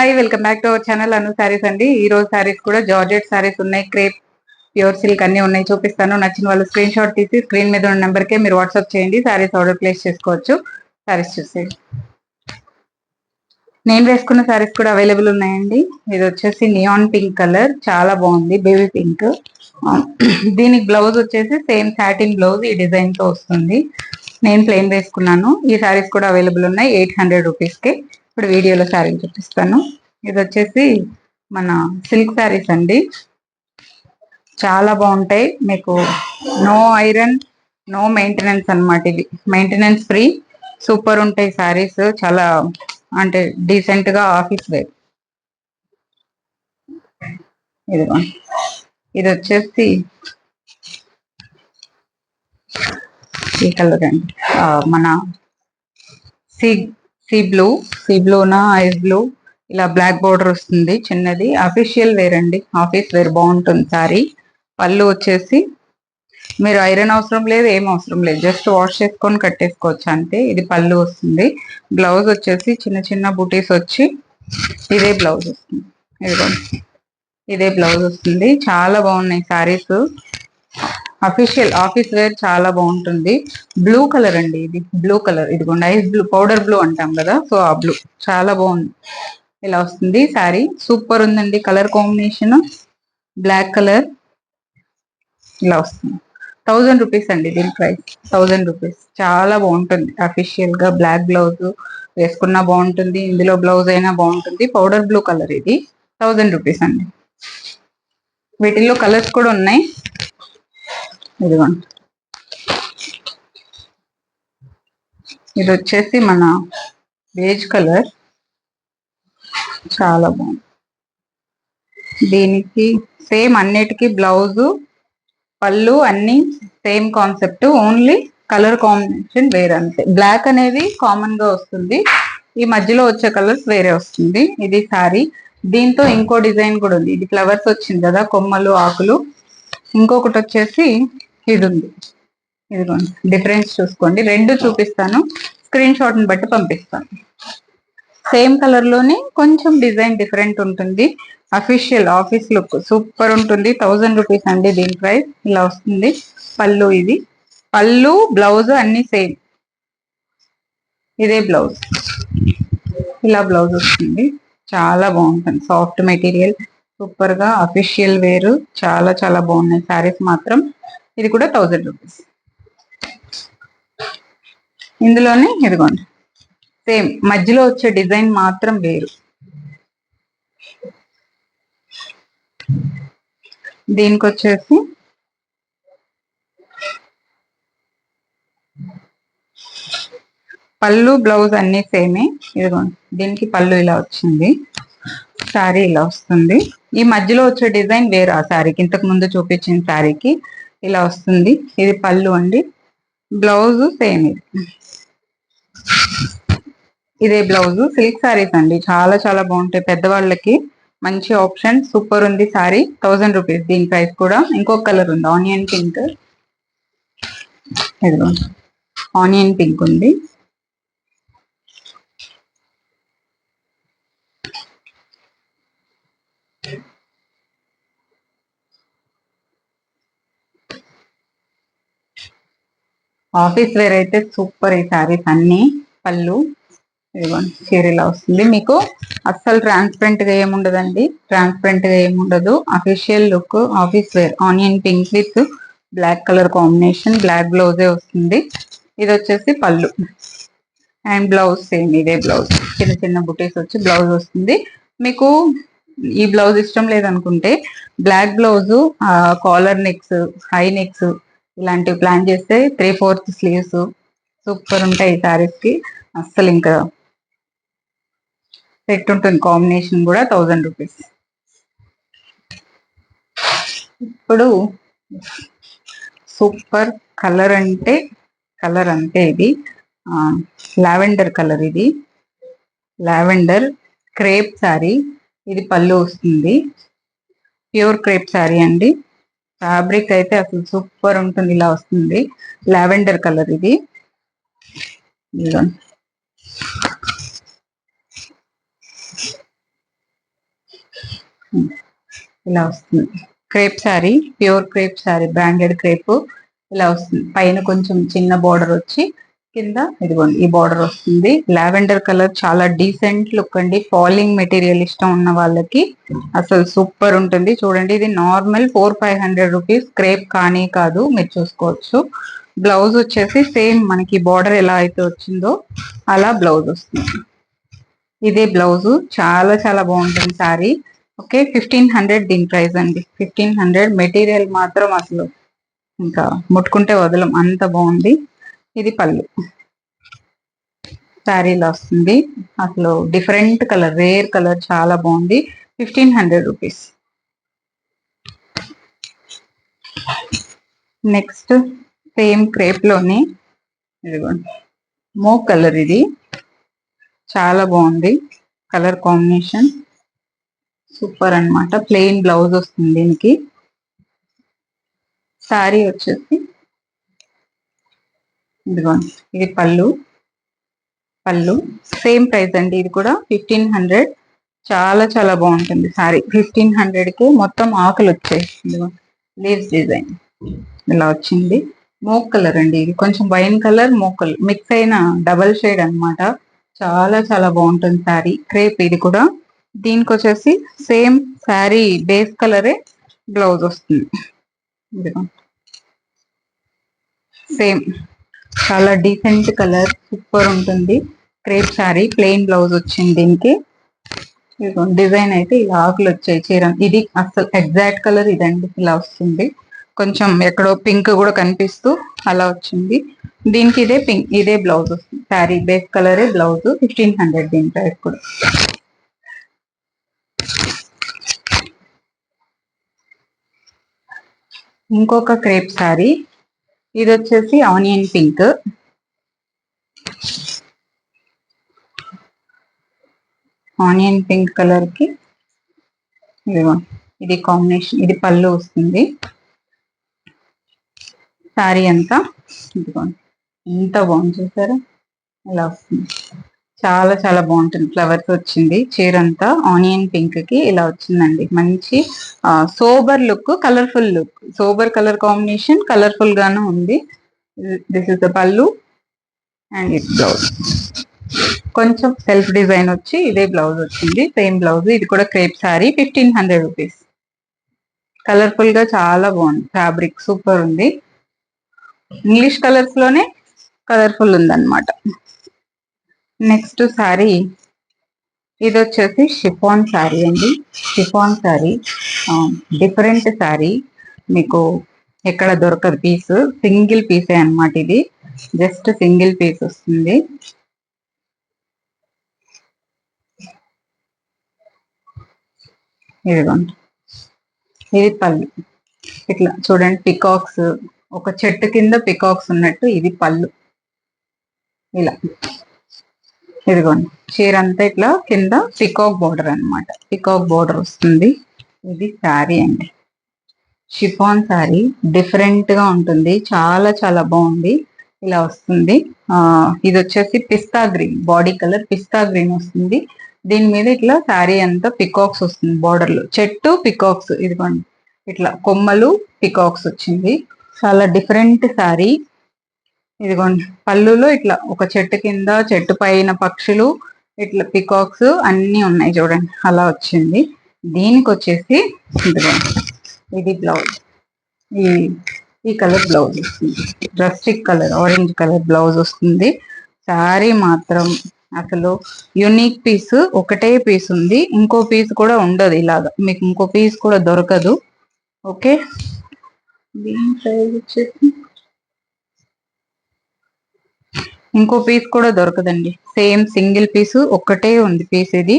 Hi, welcome back to our channel Anu saris అండి. ఈ రోజు సారీస్ కూడా జార్జెట్ సారీస్ ఉన్నాయి, క్రేప్, ప్యూర్ సిల్క్ అన్ని ఉన్నాయి, చూపిస్తాను. నచ్చిన వాళ్ళు స్క్రీన్ షాట్ తీసి స్క్రీన్ మీద ఉన్న నెంబర్ కే మీరు వాట్సాప్ చేయండి, సారీస్ ఆర్డర్ ప్లేస్ చేసుకోవచ్చు. సారీస్ చూసేయండి. నేను వేసుకున్న సారీస్ కూడా అవైలబుల్ ఉన్నాయండి. ఇది వచ్చేసి నియాన్ పింక్ కలర్, చాలా బాగుంది, బేబీ పింక్. దీనికి బ్లౌజ్ వచ్చేసి సేమ్ సాటిన్ బ్లౌజ్ ఈ డిజైన్ తో వస్తుంది. నేను ప్లెయిన్ వేసుకున్నాను. ఈ సారీస్ కూడా అవైలబుల్ ఉన్నాయి 800 రూపీస్ కి. ఇప్పుడు వీడియోలో శారీ చూపిస్తాను. ఇది వచ్చేసి మన సిల్క్ శారీస్ అండి, చాలా బాగుంటాయి. మీకు నో ఐరన్, నో మెయింటెనెన్స్ అన్నమాట. ఇది మెయింటెనెన్స్ ఫ్రీ, సూపర్ ఉంటాయి శారీస్. చాలా అంటే డీసెంట్ గా ఆఫీస్ వేర్. ఇదిగో, ఇది వచ్చేసి ఈ కలర్ అండి, మన సీ సీ బ్లూనా ఐస్ బ్లూ, ఇలా బ్లాక్ బోర్డర్ వస్తుంది చిన్నది. అఫీషియల్ వేర్ అండి, ఆఫీస్ వేర్ బాగుంటుంది సారీ. పళ్ళు వచ్చేసి మీరు ఐరన్ అవసరం లేదు, ఏం అవసరం లేదు, జస్ట్ వాష్ చేసుకొని కట్టేసుకోవచ్చు అంతే. ఇది పళ్ళు వస్తుంది. బ్లౌజ్ వచ్చేసి చిన్న చిన్న బూటీస్ వచ్చి ఇదే బ్లౌజ్ వస్తుంది. ఇదే బ్లౌజ్ వస్తుంది. చాలా బాగున్నాయి సారీస్, అఫీషియల్ ఆఫీస్ వేర్, చాలా బాగుంటుంది. బ్లూ కలర్ అండి, ఇది బ్లూ కలర్. ఇదిగోండి, ఐస్ బ్లూ, పౌడర్ బ్లూ అంటాం కదా, సో ఆ బ్లూ చాలా బాగుంది. ఇలా వస్తుంది శారీ, సూపర్ ఉందండి. కలర్ కాంబినేషన్ బ్లాక్ కలర్, ఇలా వస్తుంది. 1000 రూపీస్ అండి దీని ప్రైస్, 1000 రూపీస్. చాలా బాగుంటుంది. అఫీషియల్ గా బ్లాక్ బ్లౌజ్ వేసుకున్నా బాగుంటుంది, ఇందులో బ్లౌజ్ అయినా బాగుంటుంది. పౌడర్ బ్లూ కలర్, ఇది 1000 రూపీస్ అండి. వీటిల్లో కలర్స్ కూడా ఉన్నాయి. ఇదిగోండి, ఇది వచ్చేసి మన బేజ్ కలర్, చాలా బాగుంది. దీనికి సేమ్ అన్నిటికీ బ్లౌజు, పళ్ళు అన్ని same concept, only colour combination వేరే అంతే. బ్లాక్ అనేది కామన్ గా వస్తుంది, ఈ మధ్యలో వచ్చే కలర్స్ వేరే వస్తుంది. ఇది సారీ. దీంతో ఇంకో డిజైన్ కూడా ఉంది. ఇది ఫ్లవర్స్ వచ్చింది కదా, కొమ్మలు ఆకులు. ఇంకొకటి వచ్చేసి ఇది ఉంది. ఇదిగోండి, డిఫరెన్స్ చూసుకోండి. రెండు చూపిస్తాను, స్క్రీన్ షాట్ ని బట్టి పంపిస్తాను. సేమ్ కలర్ లోనే కొంచెం డిజైన్ డిఫరెంట్ ఉంటుంది. అఫీషియల్ ఆఫీస్ లుక్ సూపర్ ఉంటుంది. 1000 రూపీస్ అండి దీని ప్రైస్. ఇలా వస్తుంది పళ్ళు. ఇది పళ్ళు, బ్లౌజ్ అన్ని సేమ్, ఇదే బ్లౌజ్. ఇలా బ్లౌజ్ వస్తుంది. చాలా బాగుంటుంది, సాఫ్ట్ మెటీరియల్, సూపర్ గా అఫీషియల్ వేరు. చాలా చాలా బాగున్నాయి శారీస్ మాత్రం. ఇది కూడా 1000 రూపీస్. ఇందులోనే ఇదిగోండి, సేమ్ మధ్యలో వచ్చే డిజైన్ మాత్రం వేరు. దీనికి వచ్చేసి పళ్ళు, బ్లౌజ్ అన్ని సేమే. ఇదిగోండి, దీనికి పళ్ళు ఇలా వచ్చింది, శారీ ఇలా వస్తుంది. ఈ మధ్యలో వచ్చే డిజైన్ వేరు ఆ శారీకి, ఇంతకు ముందు చూపించిన శారీకి ఇలా వస్తుంది. ఇది పళ్ళు అండి, బ్లౌజ్ సేమ్. ఇదే బ్లౌజ్. సిల్క్ శారీస్ అండి, చాలా చాలా బాగుంటాయి, పెద్దవాళ్ళకి మంచి ఆప్షన్. సూపర్ ఉంది శారీ. 1000 రూపీస్ దీని ప్రైస్ కూడా. ఇంకొక కలర్ ఉంది, ఆనియన్ పింక్. ఇదిగో, ఆనియన్ పింక్ ఉంది. ఆఫీస్ వేర్ అయితే సూపర్ ఈ శారీస్ అన్ని. పళ్ళు ఇదిగోండి, చీర ఇలా వస్తుంది. మీకు అస్సలు ట్రాన్స్పరెంట్ గా ఏముండదండి, ట్రాన్స్పరెంట్ గా ఏముండదు. Official look, office wear. Onion pink with black colour combination, black బ్లౌజే వస్తుంది. ఇది వచ్చేసి పళ్ళు అండ్ బ్లౌజ్ సేమ్ ఇదే బ్లౌజ్. చిన్న చిన్న బుటీస్ వచ్చి బ్లౌజ్ వస్తుంది. మీకు ఈ బ్లౌజ్ ఇష్టం లేదనుకుంటే black blouse, collar necks, high necks ఇలాంటివి ప్లాన్ చేస్తే 3/4 స్లీవ్స్ సూపర్ ఉంటాయి ఈ సారీస్ కి. అస్సలు ఇంకా సెట్ ఉంటుంది. కాంబినేషన్ కూడా 1000 రూపీస్. ఇప్పుడు సూపర్ కలర్ అంటే కలర్ అంతే. ఇది లావెండర్ కలర్, ఇది లావెండర్ క్రేప్ శారీ. ఇది పళ్ళు వస్తుంది, ప్యూర్ క్రేప్ శారీ అండి. ఫ్యాబ్రిక్ అయితే అసలు సూపర్ ఉంటుంది, ఇలా వస్తుంది. లావెండర్ కలర్ ఇది. ఇలా వస్తుంది. Crepe sari, pure crepe sari, branded crepe ఇలా వస్తుంది. పైన కొంచెం చిన్న బార్డర్ వచ్చి కింద ఇదిగోండి ఈ బార్డర్ వస్తుంది. లావెండర్ కలర్ చాలా డీసెంట్ లుక్ అండి. ఫాలింగ్ మెటీరియల్ ఇష్టం ఉన్న వాళ్ళకి అసలు సూపర్ ఉంటుంది. చూడండి ఇది నార్మల్ 400-500 రూపీస్, క్రేప్ కానీ కాదు, మీరు చూసుకోవచ్చు. బ్లౌజ్ వచ్చేసి సేమ్ మనకి బార్డర్ ఎలా అయితే వచ్చిందో అలా బ్లౌజ్ వస్తుంది. ఇదే బ్లౌజ్ చాలా చాలా బాగుంటుంది శారీ. ఓకే, 1500 దీని ప్రైస్ అండి. 1500. మెటీరియల్ మాత్రం అసలు ఇంకా ముట్టుకుంటే వదలం, అంత బాగుంది. ఇది పళ్ళు. శారీలో వస్తుంది. అసలు డిఫరెంట్ కలర్, రేర్ కలర్, చాలా బాగుంది. 1500 రూపీస్. నెక్స్ట్ సేమ్ క్రేప్ లోనే ఇదిగోండి మో కలర్. ఇది చాలా బాగుంది కలర్ కాంబినేషన్, సూపర్ అన్నమాట. ప్లెయిన్ బ్లౌజ్ వస్తుంది దీనికి. శారీ వచ్చేసి ఇదిగోండి ఇది పళ్ళు. పళ్ళు సేమ్ ప్రైస్ అండి. ఇది కూడా 1500. చాలా చాలా బాగుంటుంది శారీ. 1500 కి మొత్తం ఆకులు వచ్చాయి. ఇదిగోండి లీవ్స్ డిజైన్ ఇలా వచ్చింది. మోక్ కలర్ అండి. ఇది కొంచెం వైన్ కలర్ మోకల్ మిక్స్ అయిన డబల్ షేడ్ అన్నమాట. చాలా చాలా బాగుంటుంది శారీ. క్రేప్ ఇది కూడా. దీనికి వచ్చేసి సేమ్ శారీ బేస్ కలరే బ్లౌజ్ వస్తుంది. ఇదిగో సేమ్ చాలా డీసెంట్ కలర్, సూపర్ ఉంటుంది. క్రేప్ శారీ, ప్లెయిన్ బ్లౌజ్ వచ్చింది దీనికి. ఇదిగో డిజైన్ అయితే ఇలా ఆకులు వచ్చాయి చీర. ఇది అసలు ఎగ్జాక్ట్ కలర్ ఇదండి, ఇలా వస్తుంది. కొంచెం ఎక్కడో పింక్ కూడా కనిపిస్తూ అలా వచ్చింది. దీనికి ఇదే పింక్, ఇదే బ్లౌజ్ వస్తుంది. శారీ బేస్ కలరే బ్లౌజ్. 1500 దీని ప్రైస్ కూడా. ఇంకొక క్రేప్ శారీ. ఇది వచ్చేసి onion pink. Onion pink colour కి ఇది కాంబినేషన్. ఇది పళ్ళు వస్తుంది. శారీ అంతా ఇదిగోండి ఎంత బాగుంది చూసారా, ఇలా వస్తుంది. చాలా చాలా బాగుంటుంది. ఫ్లవర్స్ వచ్చింది చీర అంతా. ఆనియన్ పింక్ కి ఇలా వచ్చిందండి. మంచి sober look, colourful look. Sober colour combination, colourful గాను ఉంది. దిస్ ఇస్ ద పళ్ళు అండ్ ఇట్ బ్లౌజ్. కొంచెం సెల్ఫ్ డిజైన్ వచ్చి ఇదే బ్లౌజ్ వచ్చింది. Same blouse. ఇది కూడా క్రేప్ శారీ. 1500 రూపీస్. కలర్ఫుల్ గా చాలా బాగుంది. ఫ్యాబ్రిక్ సూపర్ ఉంది. ఇంగ్లీష్ కలర్స్ లోనే కలర్ఫుల్ ఉందన్నమాట. నెక్స్ట్ శారీ ఇది వచ్చేసి షిఫాన్ శారీ అండి. షిఫాన్ శారీ డిఫరెంట్ శారీ, మీకు ఎక్కడ దొరకదు పీస్. సింగిల్ పీసే అన్నమాట. ఇది జస్ట్ సింగిల్ పీస్ వస్తుంది. ఇదిగోండి ఇది పళ్ళు. ఇట్లా చూడండి పికాక్స్, ఒక చెట్టు కింద పికాక్స్ ఉన్నట్టు ఇది పళ్ళు. ఇలా ఇదిగోండి చీర అంతా ఇట్లా కింద పికాక్ బోర్డర్ అన్నమాట. పికాక్ బోర్డర్ వస్తుంది. ఇది శారీ అండి. షిఫాన్ శారీ డిఫరెంట్ గా ఉంటుంది. చాలా చాలా బాగుంది. ఇలా వస్తుంది. ఇది వచ్చేసి పిస్తా గ్రీన్, బాడీ కలర్ పిస్తా గ్రీన్ వస్తుంది. దీని మీద ఇట్లా శారీ అంతా పికాక్స్ వస్తుంది. బోర్డర్ లో చెట్టు పికాక్స్. ఇదిగోండి ఇట్లా కొమ్మలు పికాక్స్ వచ్చింది. చాలా డిఫరెంట్ శారీ. ఇదిగోండి పళ్ళులో ఇట్లా ఒక చెట్టు కింద, చెట్టు పైన పక్షులు, ఇట్లా పికాక్స్ అన్ని ఉన్నాయి చూడండి, అలా వచ్చింది. దీనికి వచ్చేసి ఇదిగోండి ఇది బ్లౌజ్. ఈ ఈ కలర్ బ్లౌజ్ వస్తుంది. Rustic colour, orange colour blouse వస్తుంది. శారీ మాత్రం అసలు యునిక్ పీస్. ఒకటే పీస్ ఉంది, ఇంకో పీస్ కూడా ఉండదు. ఇలాగా మీకు ఇంకో పీస్ కూడా దొరకదు. ఓకే, దీని ప్రైస్ వచ్చేసి ఇంకో పీస్ కూడా దొరకదండి. సేమ్ సింగిల్ పీస్ ఒక్కటే ఉంది పీస్ ఇది.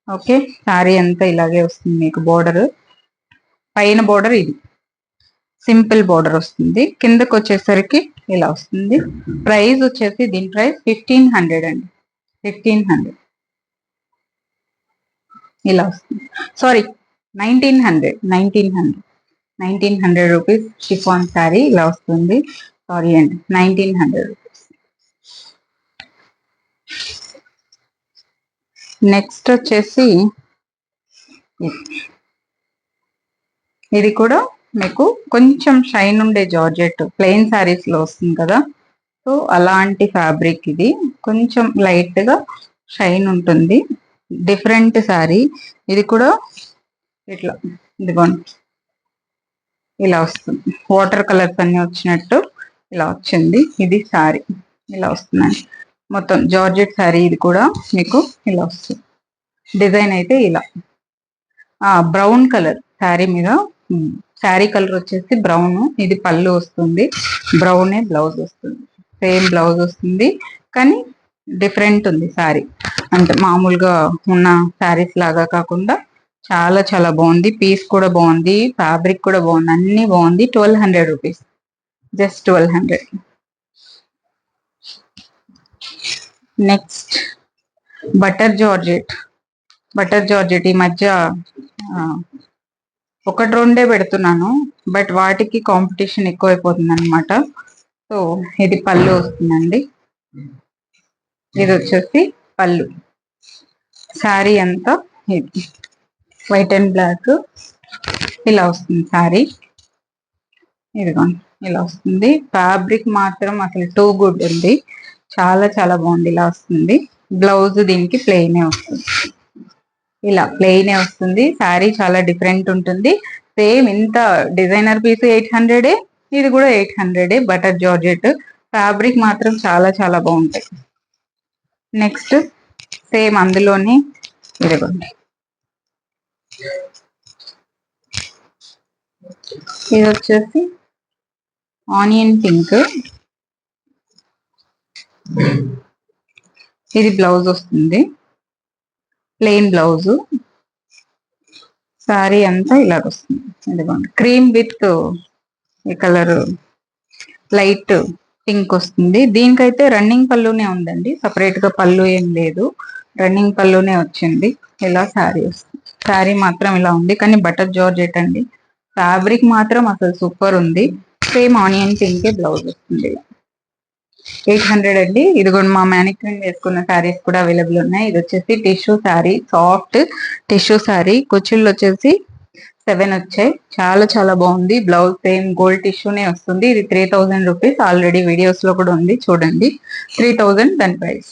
ఓకే, శారీ అంతా ఇలాగే వస్తుంది. మీకు బోర్డర్, పైన బోర్డర్ ఇది సింపుల్ బోర్డర్ వస్తుంది. కిందకి వచ్చేసరికి ఇలా వస్తుంది. ప్రైస్ వచ్చేసి దీని ప్రైస్ 1500 అండి. 1500 ఇలా వస్తుంది. Sorry 1900 rupees. షిఫాన్ శారీ ఇలా వస్తుంది. సారీ అండి, 1900 రూపీస్. నెక్స్ట్ వచ్చేసి ఇది కూడా మీకు కొంచెం షైన్ ఉండే జార్జెట్ ప్లెయిన్ శారీస్ లో వస్తుంది కదా, సో అలాంటి ఫ్యాబ్రిక్ ఇది. కొంచెం లైట్ గా షైన్ ఉంటుంది, డిఫరెంట్ శారీ. ఇది కూడా ఇట్లా ఇదిగోండి ఇలా వస్తుంది, వాటర్ కలర్స్ అన్ని వచ్చినట్టు ఇలా వచ్చింది. ఇది శారీ ఇలా వస్తుందండి, మొత్తం జార్జెట్ శారీ. ఇది కూడా మీకు ఇలా వస్తుంది, డిజైన్ అయితే ఇలా బ్రౌన్ కలర్ శారీ మీద. శారీ కలర్ వచ్చేసి బ్రౌన్, ఇది పళ్ళు వస్తుంది, బ్రౌనే బ్లౌజ్ వస్తుంది, సేమ్ బ్లౌజ్ వస్తుంది కానీ డిఫరెంట్ ఉంది శారీ. అంటే మామూలుగా ఉన్న శారీస్ లాగా కాకుండా చాలా చాలా బాగుంది. పీస్ కూడా బాగుంది, ఫ్యాబ్రిక్ కూడా బాగుంది, అన్ని బాగుంది. 1200 rupees, just 1200. Next butter georgette. Butter georgette ఈ మధ్య ఒకటి రెండే పెడుతున్నాను, బట్ వాటికి కాంపిటీషన్ ఎక్కువైపోతుంది అనమాట. సో ఇది పళ్ళు వస్తుందండి, ఇది వచ్చేసి పళ్ళు. శారీ అంతా ఇది వైట్ అండ్ బ్లాక్ ఇలా వస్తుంది శారీ. ఇదిగోండి ఇలా వస్తుంది. ఫ్యాబ్రిక్ మాత్రం అసలు టూ గుడ్ ఉంది, చాలా చాలా బాగుంది. ఇలా వస్తుంది. బ్లౌజ్ దీనికి ప్లెయినే వస్తుంది, ఇలా ప్లెయినే వస్తుంది. శారీ చాలా డిఫరెంట్ ఉంటుంది. సేమ్ ఇంత డిజైనర్ పీస్ 800, ఇది కూడా 800. బటర్ జార్జెట్ ఫ్యాబ్రిక్ మాత్రం చాలా చాలా బాగుంటాయి. నెక్స్ట్ సేమ్ అందులోనే ఇదిగోండి, ఇది వచ్చేసి ఆనియన్ పింక్. ఇది బ్లౌజ్ వస్తుంది, ప్లెయిన్ బ్లౌజ్. శారీ అంతా ఇలాగ వస్తుంది. ఇదిగోండి క్రీమ్ విత్ ఈ కలర్ లైట్ పింక్ వస్తుంది. దీనికైతే రన్నింగ్ పళ్ళునే ఉందండి, సపరేట్ గా పళ్ళు ఏం లేదు, రన్నింగ్ పళ్ళునే వచ్చింది. ఇలా శారీ వస్తుంది. శారీ మాత్రం ఇలా ఉంది కానీ బటర్ జార్జెట్ అండి, ఫ్యాబ్రిక్ మాత్రం అసలు సూపర్ ఉంది. సేమ్ ఆనియన్ పింకే బ్లౌజ్ వస్తుంది. 800 అండి. ఇది కూడా మా మ్యానిక్విన్ వేసుకున్న శారీస్ కూడా అవైలబుల్ ఉన్నాయి. ఇది వచ్చేసి tissue sari, soft tissue sari. కుచ్చిళ్ళు వచ్చేసి 7 వచ్చాయి, చాలా చాలా బాగుంది. బ్లౌజ్ సేమ్ గోల్డ్ టిష్యూనే వస్తుంది. ఇది 3000 రూపీస్. ఆల్రెడీ వీడియోస్ లో కూడా ఉంది చూడండి, 3000 దాని ప్రైస్.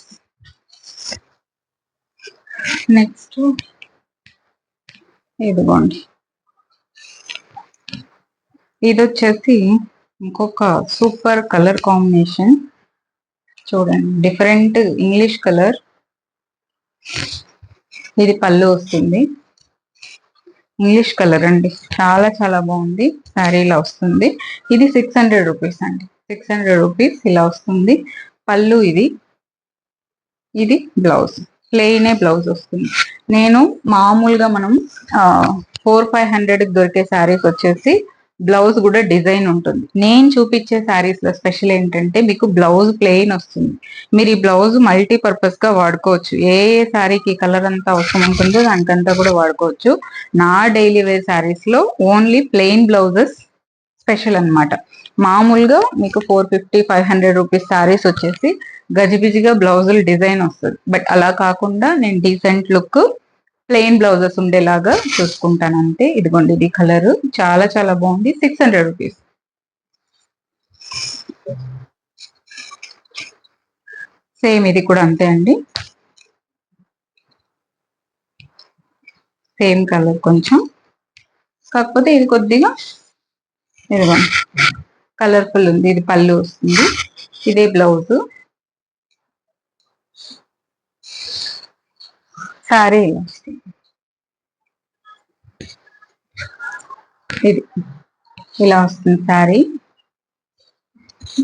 నెక్స్ట్ ఇదిగోండి, ఇది వచ్చేసి ఇంకొక సూపర్ కలర్ కాంబినేషన్ చూడండి, డిఫరెంట్ ఇంగ్లీష్ కలర్. ఇది పళ్ళు వస్తుంది, ఇంగ్లీష్ కలర్ అండి, చాలా చాలా బాగుంది. శారీలా వస్తుంది. ఇది 600 రూపీస్ అండి, 600 రూపీస్ ఇలా వస్తుంది. పళ్ళు ఇది, ఇది బ్లౌజ్, ప్లెయినే బ్లౌజ్ వస్తుంది. నేను మామూలుగా మనం 400-500 దొరికే శారీస్ వచ్చేసి బ్లౌజ్ కూడా డిజైన్ ఉంటుంది. నేను చూపించే శారీస్ లో స్పెషల్ ఏంటంటే మీకు బ్లౌజ్ ప్లెయిన్ వస్తుంది. మీరు ఈ బ్లౌజ్ మల్టీపర్పస్ గా వాడుకోవచ్చు. ఏ ఏ శారీకి కలర్ అంతా అవసరం ఉంటుందో దానికంతా కూడా వాడుకోవచ్చు. నా డైలీ వేర్ శారీస్ లో ఓన్లీ ప్లెయిన్ బ్లౌజెస్ స్పెషల్ అన్నమాట. మామూలుగా మీకు 450-500 రూపీస్ శారీస్ వచ్చేసి గజిబిజిగా బ్లౌజులు డిజైన్ వస్తుంది. బట్ అలా కాకుండా నేను డీసెంట్ లుక్ ప్లెయిన్ బ్లౌజెస్ ఉండేలాగా చూసుకుంటాను అంతే. ఇదిగోండి ఇది కలర్ చాలా చాలా బాగుంది, 600 రూపీస్. సేమ్ ఇది కూడా అంతే అండి, సేమ్ కలర్ కొంచెం, కాకపోతే ఇది కొద్దిగా ఇదిగోండి కలర్ఫుల్ ఉంది. ఇది పళ్ళు వస్తుంది, ఇదే బ్లౌజ్. సారీ ఇది ఇలా వస్తుంది శారీ.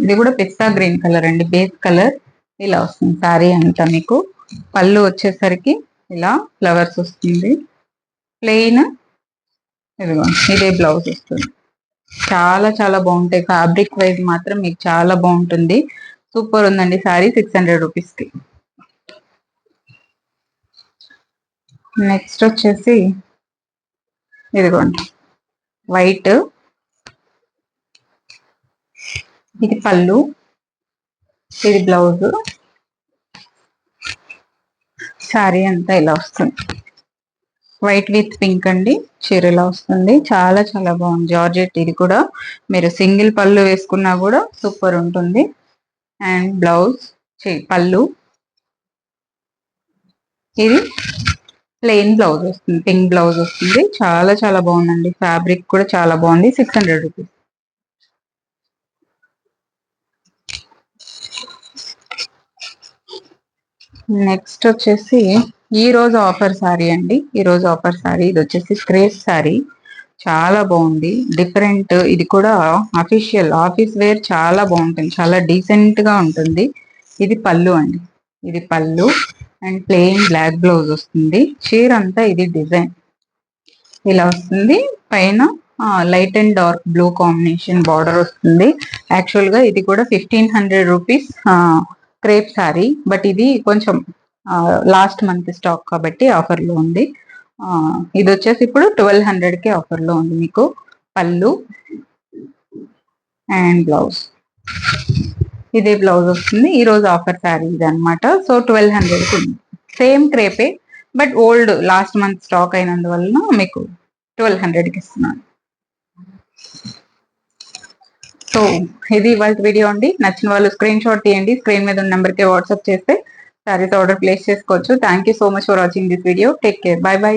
ఇది కూడా పిస్తా గ్రీన్ కలర్ అండి, బేస్ కలర్. ఇలా వస్తుంది శారీ అంతా. మీకు పళ్ళు వచ్చేసరికి ఇలా ఫ్లవర్స్ వస్తుంది, ప్లెయిన్. ఇదిగో ఇదే బ్లౌజ్ వస్తుంది. చాలా చాలా బాగుంటాయి. ఫ్యాబ్రిక్ వైజ్ మాత్రం మీకు చాలా బాగుంటుంది. సూపర్ ఉందండి శారీ, 600 రూపీస్ కి. నెక్స్ట్ వచ్చేసి ఇదిగోండి వైట్, ఇది పళ్ళు, ఇది బ్లౌజ్. శారీ అంతా ఇలా వస్తుంది. వైట్ విత్ పింక్ అండి. చీరలా వస్తుంది, చాలా చాలా బాగుంది. జార్జెట్ ఇది కూడా, మీరు సింగిల్ పళ్ళు వేసుకున్నా కూడా సూపర్ ఉంటుంది. అండ్ బ్లౌజ్ పళ్ళు, ఇది ప్లెయిన్ బ్లౌజ్ వస్తుంది, పింక్ బ్లౌజ్ వస్తుంది. చాలా చాలా బాగుందండి. ఫ్యాబ్రిక్ కూడా చాలా బాగుంది. 600 రూపీస్. నెక్స్ట్ వచ్చేసి ఈ రోజు ఆఫర్ సారీ అండి. ఈ రోజు ఆఫర్ సారీ, ఇది వచ్చేసి క్రేప్ సారీ. చాలా బాగుంది, డిఫరెంట్. ఇది కూడా అఫీషియల్ ఆఫీస్ వేర్, చాలా బాగుంటుంది, చాలా డీసెంట్ గా ఉంటుంది. ఇది పళ్ళు అండి, ఇది పళ్ళు. అండ్ ప్లెయిన్ బ్లాక్ బ్లౌజ్ వస్తుంది. చీర అంతా ఇది డిజైన్ ఇలా వస్తుంది. పైన light and dark blue combination border వస్తుంది. యాక్చువల్ గా ఇది కూడా 1500 రూపీస్ క్రేప్ సారీ, బట్ ఇది కొంచెం లాస్ట్ మంత్ స్టాక్ కాబట్టి ఆఫర్ లో ఉంది. ఇది వచ్చేసి ఇప్పుడు 1200 కి ఆఫర్ లో ఉంది మీకు. పళ్ళు అండ్ బ్లౌజ్, ఇదే బ్లౌజ్ వస్తుంది. ఈ రోజు ఆఫర్ శారీ ఇది అనమాట. సో 1200 కి ఉంది. Same crepe, but old last month stock అయినందువలన మీకు 1200 కి ఇస్తున్నాను. సో ఇది ఇవాళ వీడియో అండి. నచ్చిన వాళ్ళు స్క్రీన్ షాట్ తీయండి, స్క్రీన్ మీద ఉన్న నెంబర్కి వాట్సాప్ చేస్తే శారీస్ ఆర్డర్ ప్లేస్ చేసుకోవచ్చు. Thank you so much for watching this video. Take care, by by.